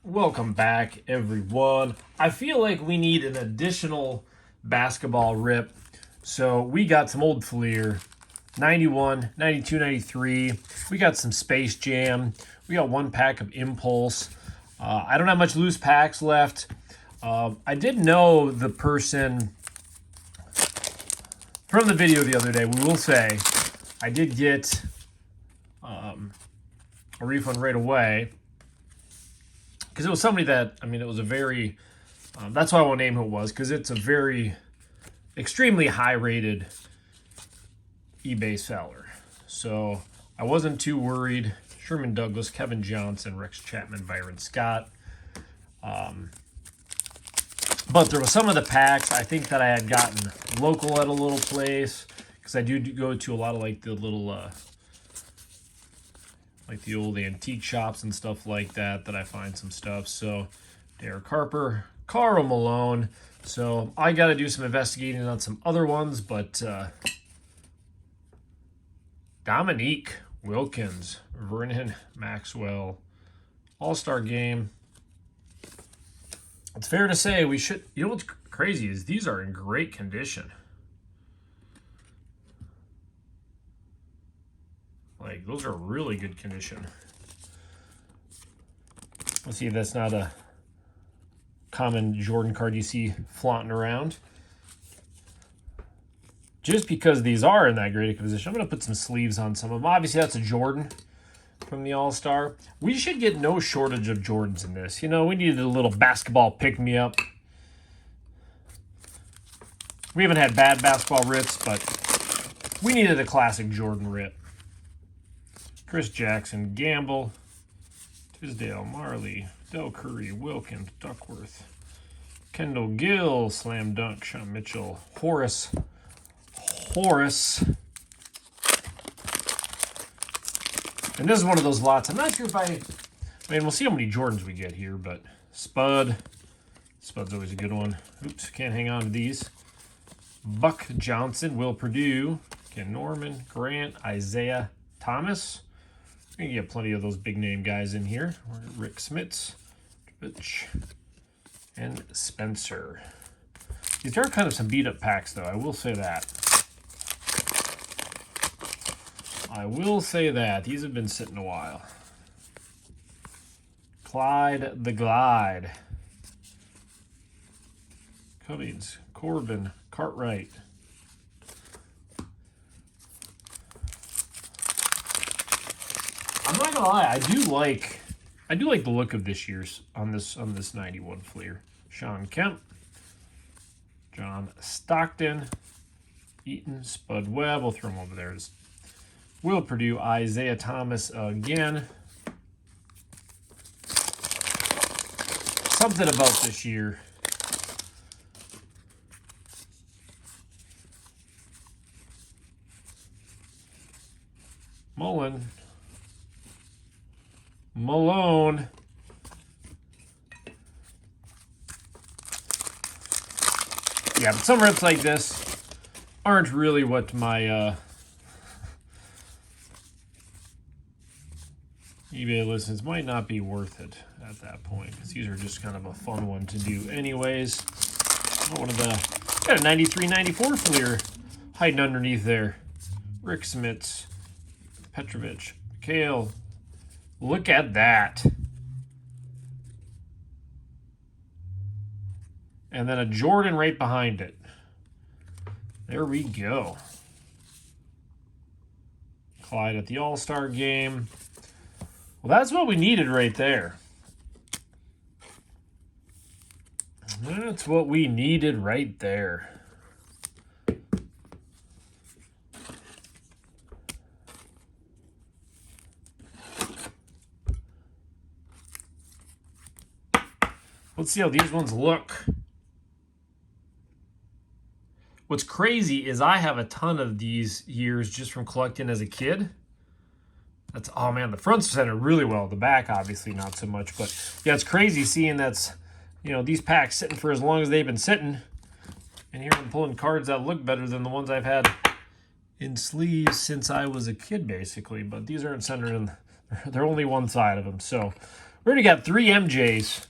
Welcome back, everyone. I feel like we need an additional basketball rip. So we got some old Fleer, 91, 92, 93. We got some Space Jam. We got one pack of Impulse. I don't have much loose packs left. I did know the person from the video the other day. We will say I did get a refund right away. Because it was somebody that, it was a very, that's why I won't name who it was, because it's a very, extremely high-rated eBay seller. So I wasn't too worried. Sherman Douglas, Kevin Johnson, Rex Chapman, Byron Scott. But there was some of the packs I think that I had gotten local at a little place, because I do go to a lot of like the little, like the old antique shops and stuff like that I find some stuff. So Derek Harper, Karl Malone. So I got to do some investigating on some other ones, but Dominique Wilkins, Vernon Maxwell, All-Star Game. It's fair to say we should, you know what's crazy is these are in great condition. Like, those are really good condition. Let's see if that's not a common Jordan card you see flaunting around. Just because these are in that great position, I'm going to put some sleeves on some of them. Obviously, that's a Jordan from the All-Star. We should get no shortage of Jordans in this. You know, we needed a little basketball pick-me-up. We haven't had bad basketball rips, but we needed a classic Jordan rip. Chris Jackson, Gamble, Tisdale, Marley, Del Curry, Wilkins, Duckworth, Kendall Gill, Slam Dunk, Sean Mitchell, Horace. And this is one of those lots. I'm not sure if we'll see how many Jordans we get here, but Spud's always a good one. Oops, can't hang on to these. Buck Johnson, Will Perdue, Ken Norman, Grant, Isaiah Thomas. We're going to get plenty of those big name guys in here. Rick Smits, and Spencer. These are kind of some beat up packs, though. I will say that. These have been sitting a while. Clyde the Glide. Cummings, Corbin, Cartwright. I'm not gonna lie, I do like the look of this year's on this 91 Fleer. Sean Kemp, John Stockton, Eaton, Spud Webb. We'll throw him over there. Will Perdue, Isaiah Thomas again. Something about this year. Malone. Yeah, but some rips like this aren't really what my eBay listens might not be worth it at that point, because these are just kind of a fun one to do anyways. Got a 93, 94 Fleer hiding underneath there. Rick Smits, Petrovich, Kale. Look at that. And then a Jordan right behind it. There we go. Clyde at the All-Star Game. Well, that's what we needed right there. That's what we needed right there. Let's see how these ones look. What's crazy is I have a ton of these years just from collecting as a kid. Oh man, the front's centered really well. The back, obviously, not so much. But yeah, it's crazy seeing these packs sitting for as long as they've been sitting. And here I'm pulling cards that look better than the ones I've had in sleeves since I was a kid, basically. But these aren't centered in, they're only one side of them. So We already got 3 MJs.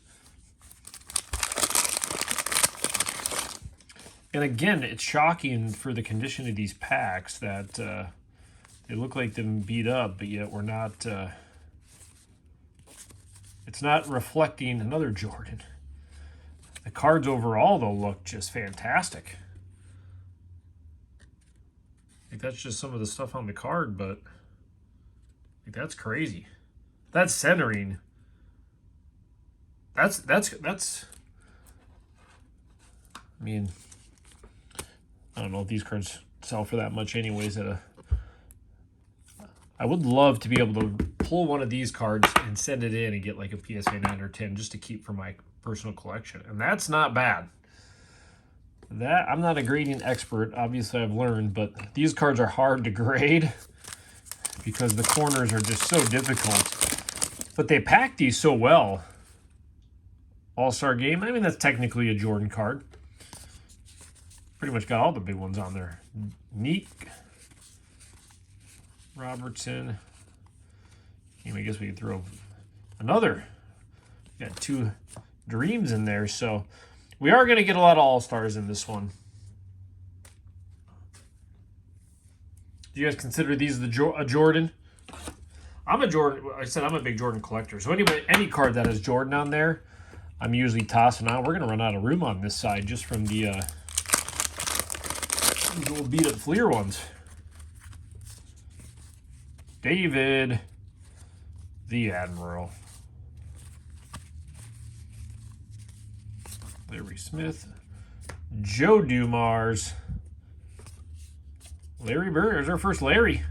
And again, it's shocking for the condition of these packs that they look like them beat up, but yet we're not. It's not reflecting another Jordan. The cards overall, though, look just fantastic. Like, that's just some of the stuff on the card, but like, that's crazy. That's centering. That's. I mean, I don't know if these cards sell for that much, anyways. I would love to be able to pull one of these cards and send it in and get like a PSA 9 or 10 just to keep for my personal collection, and that's not bad. That I'm not a grading expert, obviously I've learned, but these cards are hard to grade because the corners are just so difficult. But they pack these so well. All-Star Game, I mean, that's technically a Jordan card. Pretty much got all the big ones on there. Neat. Robertson. I guess we could throw another. Got 2 Dreams in there, so we are going to get a lot of All-Stars in this one. Do you guys consider these a Jordan? I'm a Jordan. I said I'm a big Jordan collector. So anyway, any card that has Jordan on there, I'm usually tossing out. We're going to run out of room on this side just from the little beat up Fleer ones. David, the Admiral. Larry Smith. Joe Dumars. Larry Bird. There's our first Larry.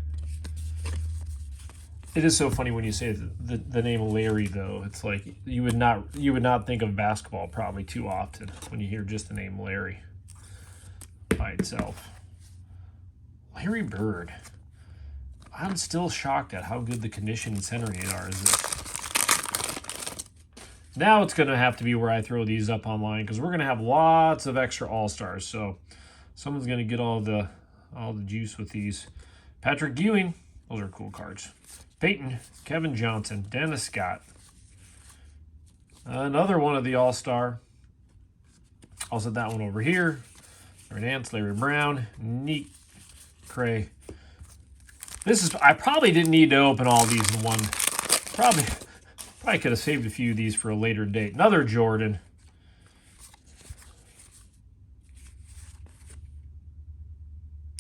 It is so funny when you say the name Larry, though. It's like you would not think of basketball probably too often when you hear just the name Larry by itself. Larry Bird. I'm still shocked at how good the condition and centering are. Now it's going to have to be where I throw these up online because we're going to have lots of extra All-Stars. So someone's going to get all the juice with these. Patrick Ewing. Those are cool cards. Peyton, Kevin Johnson, Dennis Scott. Another one of the All-Star. I'll set that one over here. Larry Nance, Larry Brown, Neat, Cray. I probably didn't need to open all these in one. Probably could have saved a few of these for a later date. Another Jordan.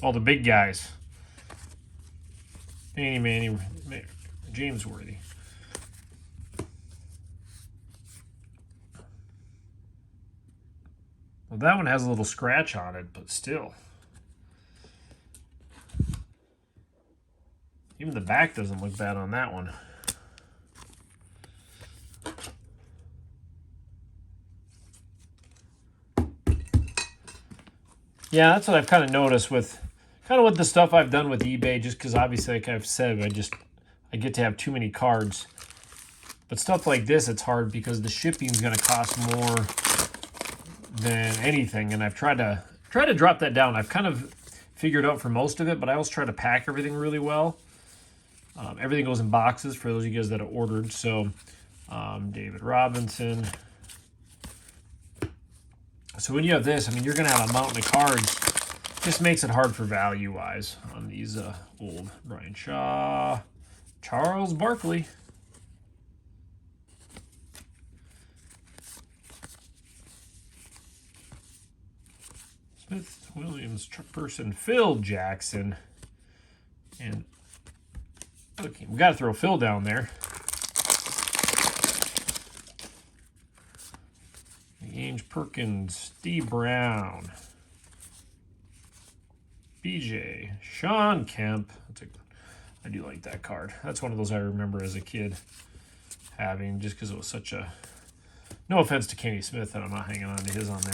All the big guys. Manny, James Worthy. Well, that one has a little scratch on it, but still. Even the back doesn't look bad on that one. Yeah, that's what I've kind of noticed with the stuff I've done with eBay, just because obviously, like I've said, I get to have too many cards. But stuff like this, it's hard because the shipping is going to cost more than anything, and I've tried to drop that down. I've kind of figured out for most of it, but I always try to pack everything really well. Everything goes in boxes for those of you guys that have ordered. So, David Robinson. So when you have this, I mean, you're going to have a mountain of cards. Just makes it hard for value-wise on these old Brian Shaw, Charles Barkley. Smith, Williams, Chuck Person, Phil Jackson, and okay, we got to throw Phil down there. Ainge Perkins, Steve Brown, BJ, Sean Kemp. I do like that card. That's one of those I remember as a kid having, just because it was such a. No offense to Kenny Smith, that I'm not hanging on to his on there.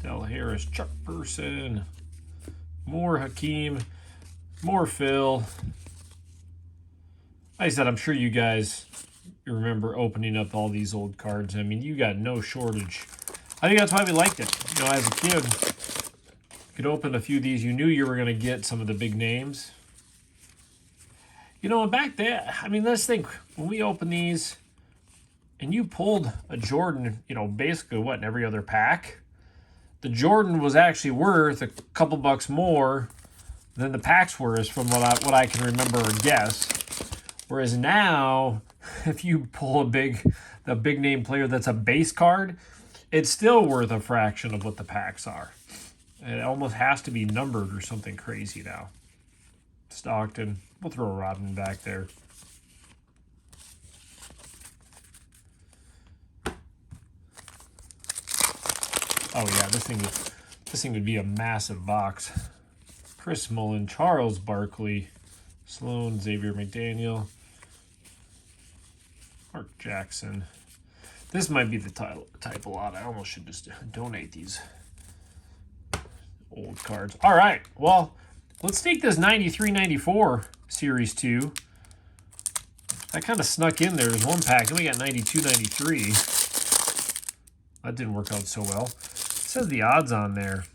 Del Harris, Chuck Person, more Hakeem, more Phil. Like I said, I'm sure you guys remember opening up all these old cards. I mean, you got no shortage. I think that's why we liked it. You know, as a kid, could open a few of these. You knew you were going to get some of the big names. You know, back there, I mean, let's think, when we open these and you pulled a Jordan, you know, basically what, in every other pack? The Jordan was actually worth a couple bucks more than the packs were, is from what I can remember or guess. Whereas now, if you pull a big name player that's a base card, it's still worth a fraction of what the packs are. It almost has to be numbered or something crazy now. Stockton. We'll throw Rodman back there. Oh yeah, this thing would be a massive box. Chris Mullin, Charles Barkley, Sloan, Xavier McDaniel, Mark Jackson. This might be the type a lot. I almost should just donate these old cards. All right, well, let's take this 93-94 Series 2. That kind of snuck in there. There's one pack, and we got 92-93. That didn't work out so well. It says the odds on there.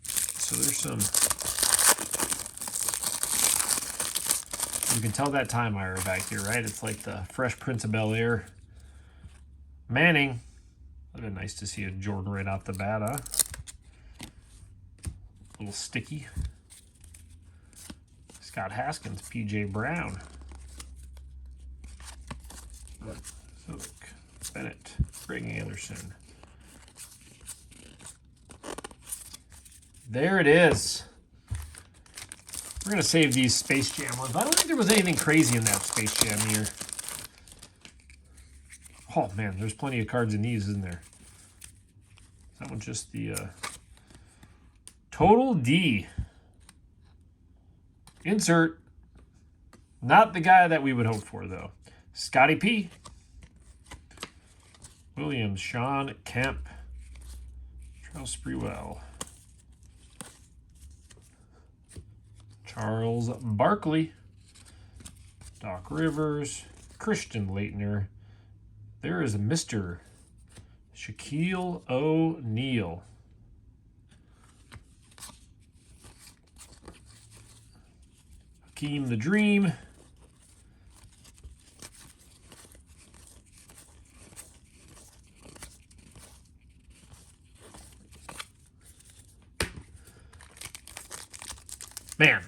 So there's some... You can tell that time Ira back here, right? It's like the Fresh Prince of Bel-Air. Manning. Would have been nice to see a Jordan right off the bat, huh? A little sticky. Scott Haskins, P.J. Brown. Silk, Bennett, Greg Anderson. There it is. We're going to save these Space Jam ones. I don't think there was anything crazy in that Space Jam here. Oh, man, there's plenty of cards in these, isn't there? That one's just the Total D. Insert. Not the guy that we would hope for, though. Scotty P. Williams, Sean Kemp. Charles Sprewell. Charles Barkley. Doc Rivers. Christian Laettner. There is a Mr. Shaquille O'Neal. Hakeem the Dream. Man,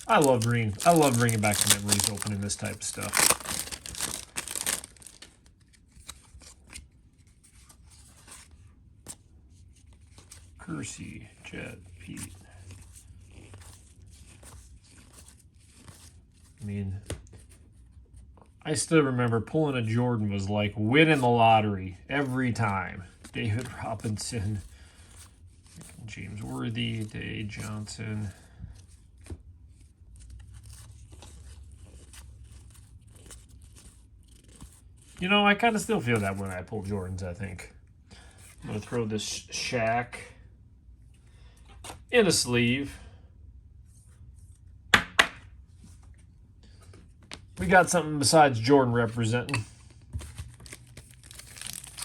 I love bringing back the memories opening this type of stuff. Kersey, Jed, Pete. I mean, I still remember pulling a Jordan was like winning the lottery every time. David Robinson, James Worthy, Day Johnson. You know, I kind of still feel that when I pull Jordans, I think. I'm going to throw this Shaq in a sleeve. We got something besides Jordan representing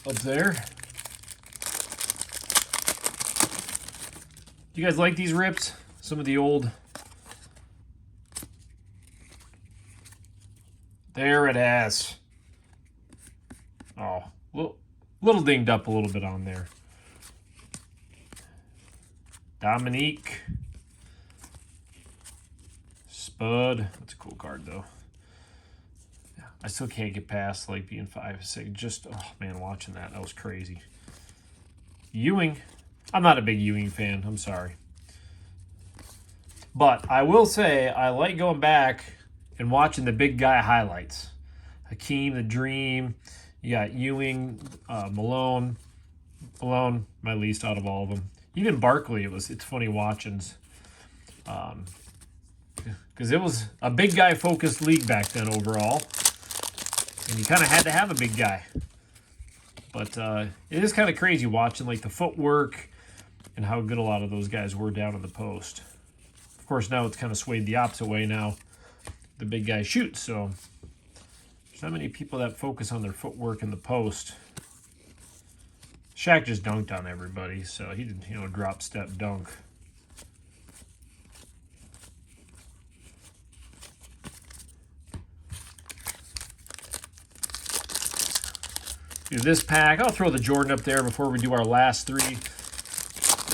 up there. Do you guys like these rips? Some of the old... There it is. Oh, little dinged up a little bit on there. Dominique. Spud. That's a cool card, though. Yeah, I still can't get past like being 5-6. Just, oh man, watching that was crazy. Ewing. I'm not a big Ewing fan. I'm sorry. But I will say I like going back and watching the big guy highlights. Hakeem the Dream. You got Ewing, Malone. Malone, my least out of all of them. Even Barkley, it's funny watching. Because it was a big guy focused league back then overall. And you kind of had to have a big guy. But it is kind of crazy watching like the footwork and how good a lot of those guys were down in the post. Of course, now it's kind of swayed the opposite way now. The big guy shoots, so there's not many people that focus on their footwork in the post. Shaq just dunked on everybody, so he did, drop step dunk. Do this pack. I'll throw the Jordan up there before we do our last three.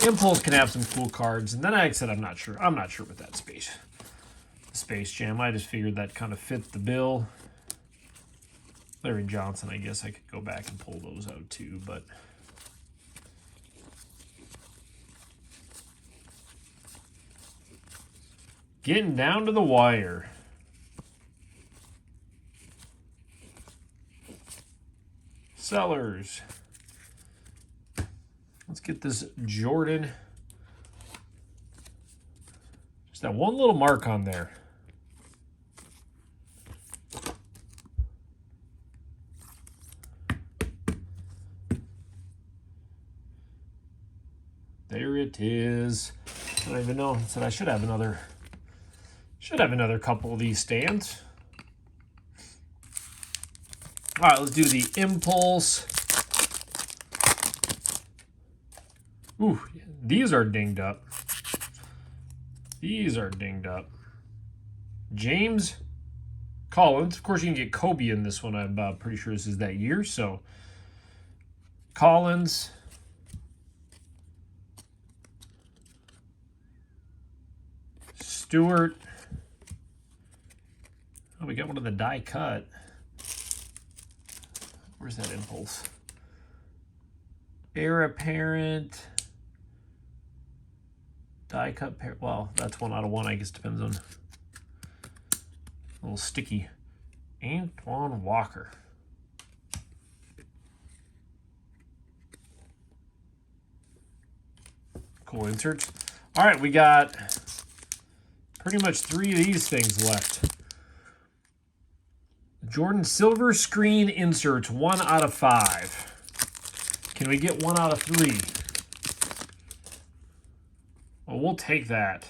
Impulse can have some cool cards, and then I said I'm not sure. I'm not sure with that Space Jam. I just figured that kind of fit the bill. Larry Johnson, I guess I could go back and pull those out too, but getting down to the wire. Sellers. Let's get this Jordan. Just that one little mark on there. There it is. I don't even know. I said I should have another couple of these stands. All right, let's do the Impulse. Ooh, these are dinged up. These are dinged up. James Collins. Of course, you can get Kobe in this one. I'm pretty sure this is that year. So, Collins. Stewart. Oh, we got one of the die cut. Where's that Impulse? Heir apparent. Die cut pair. Well, that's 1 out of 1. I guess depends on. A little sticky. Antoine Walker. Cool inserts. All right, we got pretty much 3 of these things left. Jordan Silver Screen inserts, 1 out of 5. Can we get 1 out of 3? Well, we'll take that.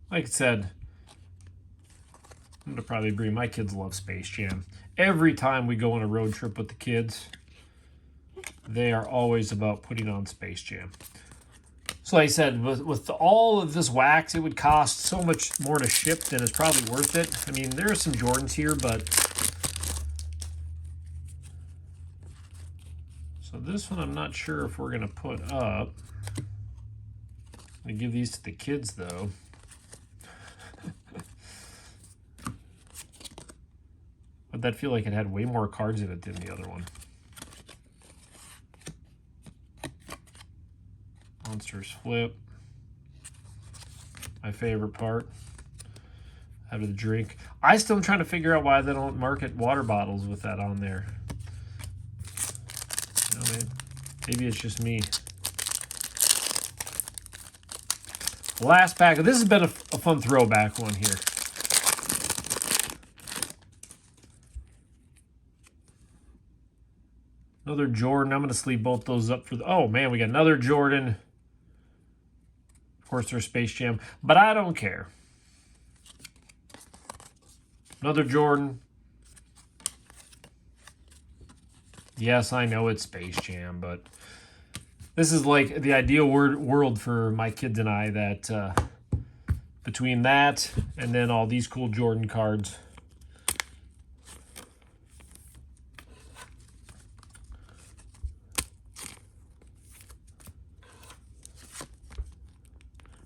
Like I said, I'm going to probably agree. My kids love Space Jam. Every time we go on a road trip with the kids, they are always about putting on Space Jam. So like I said, with all of this wax, it would cost so much more to ship than it's probably worth it. I mean, there are some Jordans here, but... So this one I'm not sure if we're going to put up. I'm going to give these to the kids, though. But that feel like it had way more cards in it than the other one. Monsters Flip. My favorite part. Out of the drink. I still am trying to figure out why they don't market water bottles with that on there. You know, maybe it's just me. Last pack. This has been a fun throwback one here. Another Jordan. I'm going to sleeve both those up for the... Oh, man, we got another Jordan. Of course, there's Space Jam. But I don't care. Another Jordan. Yes, I know it's Space Jam, but... This is like the ideal world for my kids and I, that between that and then all these cool Jordan cards...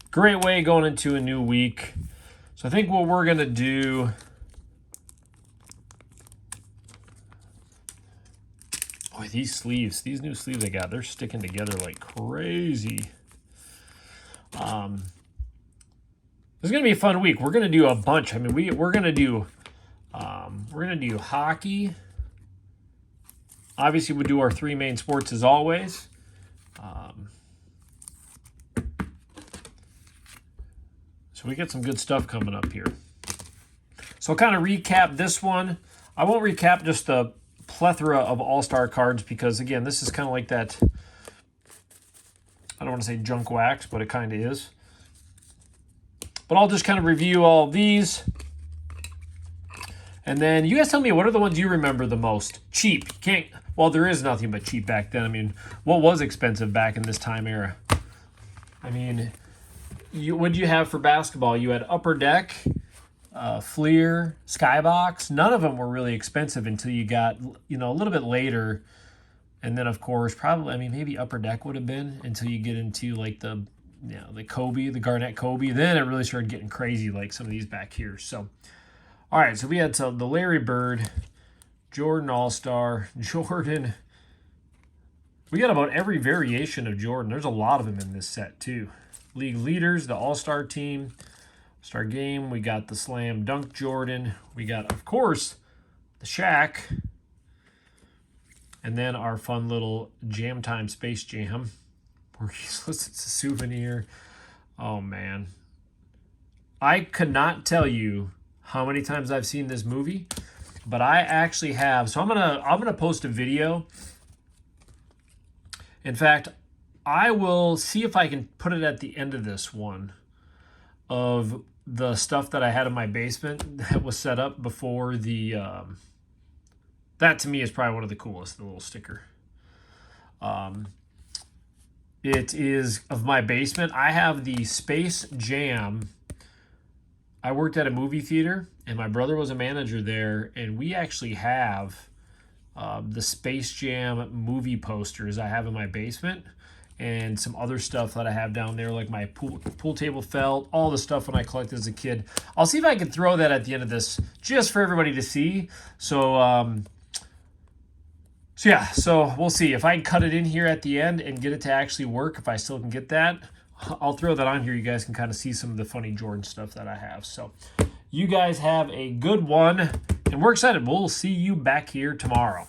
Great way going into a new week. So I think what we're going to do... Boy, these sleeves, these new sleeves I got, they're sticking together like crazy. This is going to be a fun week. We're going to do a bunch. I mean, we're going to do hockey. Obviously, we do our 3 main sports as always. So we got some good stuff coming up here. So I'll kind of recap this one. I won't recap just the plethora of all-star cards because, again, this is kind of like that, I don't want to say junk wax, but it kind of is. But I'll just kind of review all of these. And then you guys tell me, what are the ones you remember the most? Cheap. Can't. Well, there is nothing but cheap back then. I mean, what was expensive back in this time era? I mean, what did you have for basketball? You had Upper Deck, Fleer, Skybox. None of them were really expensive until you got, a little bit later. And then, of course, probably, maybe Upper Deck would have been until you get into, like, the Kobe, the Garnett Kobe. Then it really started getting crazy, like some of these back here. So, all right, so we had the Larry Bird, Jordan All-Star, Jordan. We got about every variation of Jordan. There's a lot of them in this set, too. League Leaders, the All-Star Team, Star Game. We got the Slam Dunk Jordan. We got, of course, the Shaq. And then our fun little Jam Time Space Jam. It's a souvenir. Oh, man. I could not tell you how many times I've seen this movie, but I actually have. So I'm gonna post a video. In fact, I will see if I can put it at the end of this one of the stuff that I had in my basement that was set up before the. That to me is probably one of the coolest, the little sticker. It is of my basement. I have the Space Jam. I worked at a movie theater, and my brother was a manager there, and we actually have the Space Jam movie posters I have in my basement, and some other stuff that I have down there, like my pool table felt, all the stuff when I collected as a kid. I'll see if I can throw that at the end of this, just for everybody to see. So we'll see. If I can cut it in here at the end and get it to actually work, if I still can get that, I'll throw that on here. You guys can kind of see some of the funny Jordan stuff that I have. So you guys have a good one, and we're excited. We'll see you back here tomorrow.